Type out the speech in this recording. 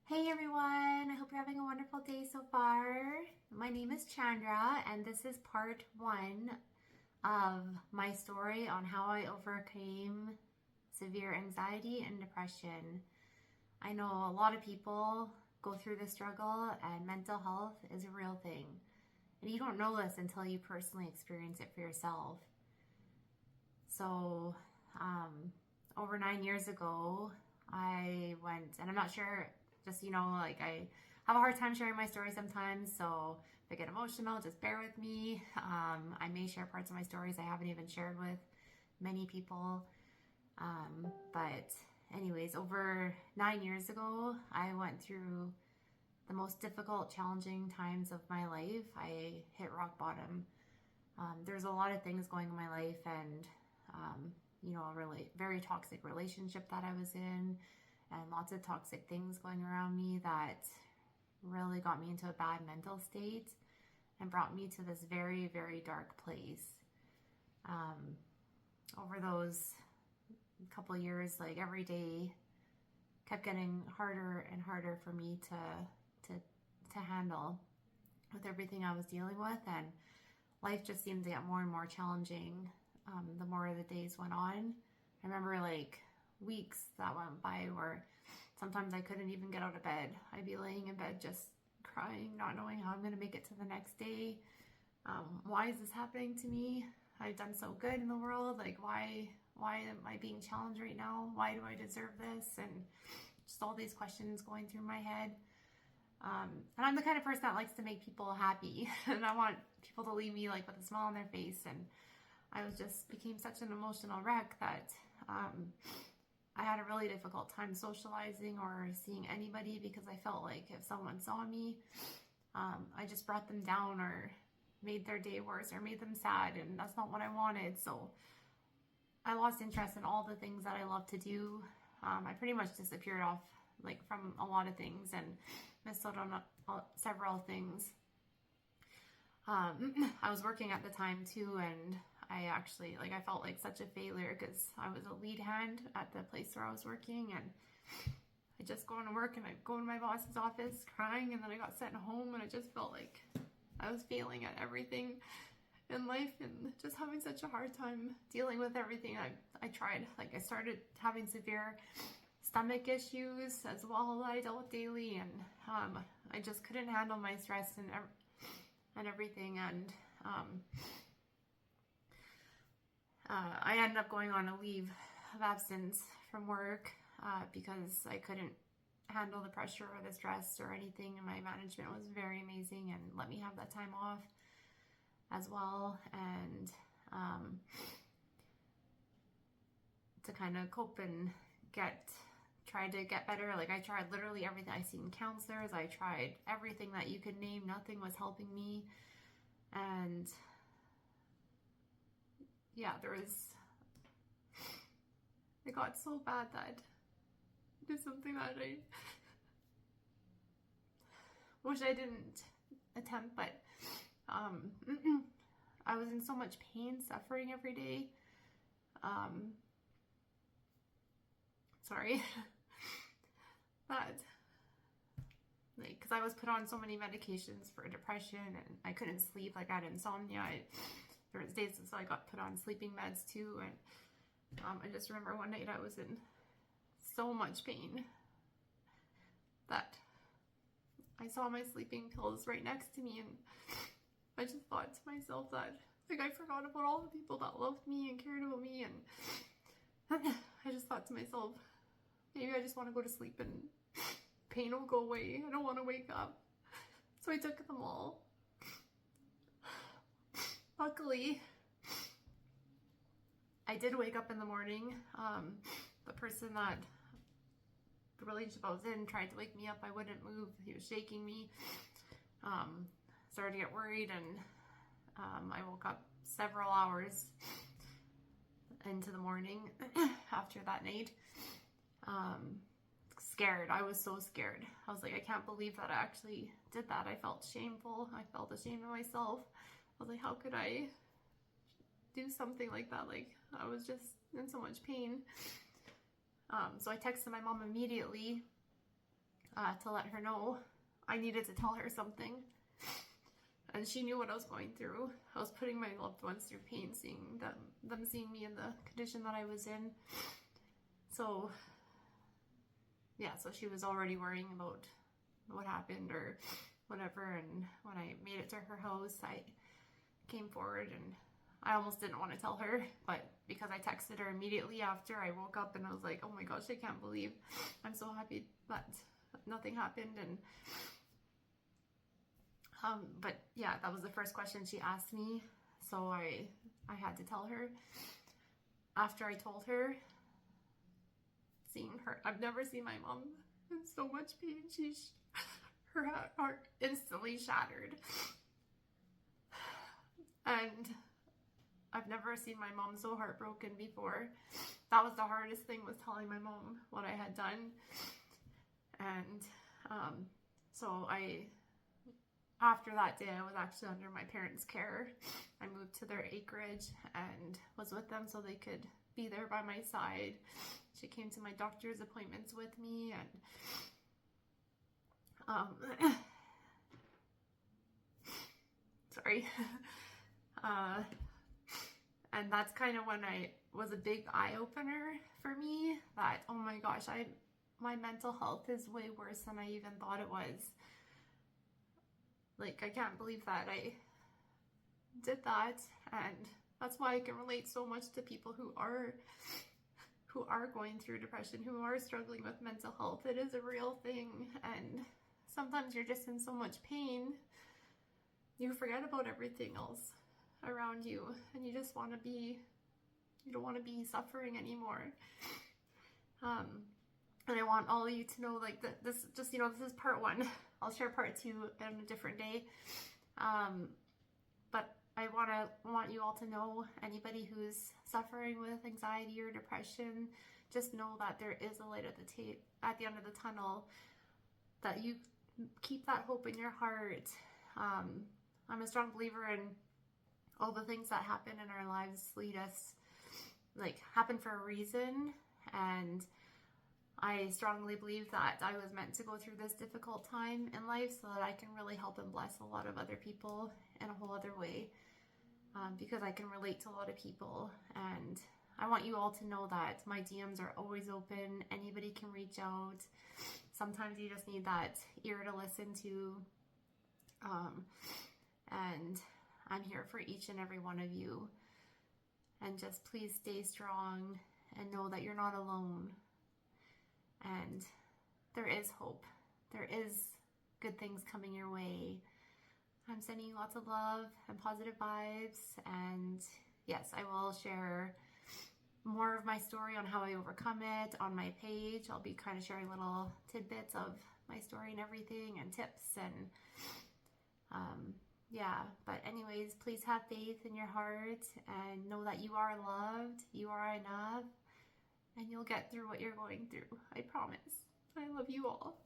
Hey everyone, I hope you're having a wonderful day so far. My name is Chandra, and this is part one of my story on how I overcame severe anxiety and depression. I know a lot of people go through this struggle, and mental health is a real thing. And you don't know this until you personally experience it for yourself. So, over 9 years ago, I went, and I'm not sure, just, like I have a hard time sharing my story sometimes. So if I get emotional, just bear with me. I may share parts of my stories I haven't even shared with many people. But, anyways, over 9 years ago, I went through the most difficult, challenging times of my life. I hit rock bottom. There's a lot of things going in my life, and a really very toxic relationship that I was in, and lots of toxic things going around me that really got me into a bad mental state and brought me to this very, very dark place. Over those couple of years, like every day kept getting harder and harder for me to handle with everything I was dealing with, and life just seemed to get more and more challenging the more the days went on. I remember like weeks that went by where sometimes I couldn't even get out of bed. I'd be laying in bed just crying, not knowing how I'm going to make it to the next day. Why is this happening to me? I've done so good in the world. Like, why am I being challenged right now? Why do I deserve this? And just all these questions going through my head. And I'm the kind of person that likes to make people happy, and I want people to leave me like with a smile on their face. And I became such an emotional wreck that I had a really difficult time socializing or seeing anybody, because I felt like if someone saw me, I just brought them down or made their day worse or made them sad, and that's not what I wanted. So I lost interest in all the things that I love to do. I pretty much disappeared off like from a lot of things and missed out on several things. I was working at the time too, and I felt like such a failure because I was a lead hand at the place where I was working, and I just go into work and I go in my boss's office crying, and then I got sent home, and I just felt like I was failing at everything in life and just having such a hard time dealing with everything. I tried, like I started having severe stomach issues as well that I dealt with daily, and I just couldn't handle my stress and everything, and I ended up going on a leave of absence from work because I couldn't handle the pressure or the stress or anything, and my management was very amazing and let me have that time off as well. And to kind of cope and try to get better, like I tried literally everything. I seen counselors, I tried everything that you could name, nothing was helping me. And yeah, it got so bad that it is something that I wish I didn't attempt, but I was in so much pain, suffering every day. Sorry. That, like, because I was put on so many medications for depression, and I couldn't sleep. Like, I had insomnia. There was days so I got put on sleeping meds too, and I just remember one night I was in so much pain that I saw my sleeping pills right next to me, and I just thought to myself that, like, I forgot about all the people that loved me and cared about me, and I just thought to myself, maybe I just want to go to sleep and pain will go away. I don't want to wake up. So I took them all. Luckily, I did wake up in the morning. The person that the relationship I was in tried to wake me up. I wouldn't move. He was shaking me. Started to get worried, and I woke up several hours into the morning after that night. Scared. I was so scared. I was like, I can't believe that I actually did that. I felt shameful. I felt ashamed of myself. I was like, how could I do something like that? Like, I was just in so much pain. So I texted my mom immediately. to let her know I needed to tell her something. And she knew what I was going through. I was putting my loved ones through pain, seeing them seeing me in the condition that I was in. So, yeah, so she was already worrying about what happened or whatever. And when I made it to her house, I came forward, and I almost didn't want to tell her, but because I texted her immediately after, I woke up and I was like, oh my gosh, I can't believe, I'm so happy that nothing happened. And but yeah, that was the first question she asked me, so I had to tell her. After I told her, seeing her, I've never seen my mom in so much pain. Her heart instantly shattered, and I've never seen my mom so heartbroken before. That was the hardest thing, was telling my mom what I had done. And so after that day, I was actually under my parents' care. I moved to their acreage and was with them so they could be there by my side. She came to my doctor's appointments with me, and sorry. And that's kind of when I was a big eye-opener for me, that, oh my gosh, my mental health is way worse than I even thought it was. Like, I can't believe that I did that, and that's why I can relate so much to people who are going through depression, who are struggling with mental health. It is a real thing, and sometimes you're just in so much pain, you forget about everything else around you, and you just want to be, you don't want to be suffering anymore. And I want all of you to know, like, that this just, you know, this is part one. I'll share part two on a different day. But I want you all to know, anybody who's suffering with anxiety or depression, just know that there is a light at the end of the tunnel, that you keep that hope in your heart. I'm a strong believer in all the things that happen in our lives happen for a reason, and I strongly believe that I was meant to go through this difficult time in life so that I can really help and bless a lot of other people in a whole other way, because I can relate to a lot of people. And I want you all to know that my DMs are always open. Anybody can reach out. Sometimes you just need that ear to listen to, and I'm here for each and every one of you. And just please stay strong and know that you're not alone. And there is hope. There is good things coming your way. I'm sending you lots of love and positive vibes. And yes, I will share more of my story on how I overcome it on my page. I'll be kind of sharing little tidbits of my story and everything, and tips, and yeah, but anyways, please have faith in your heart and know that you are loved, you are enough, and you'll get through what you're going through. I promise. I love you all.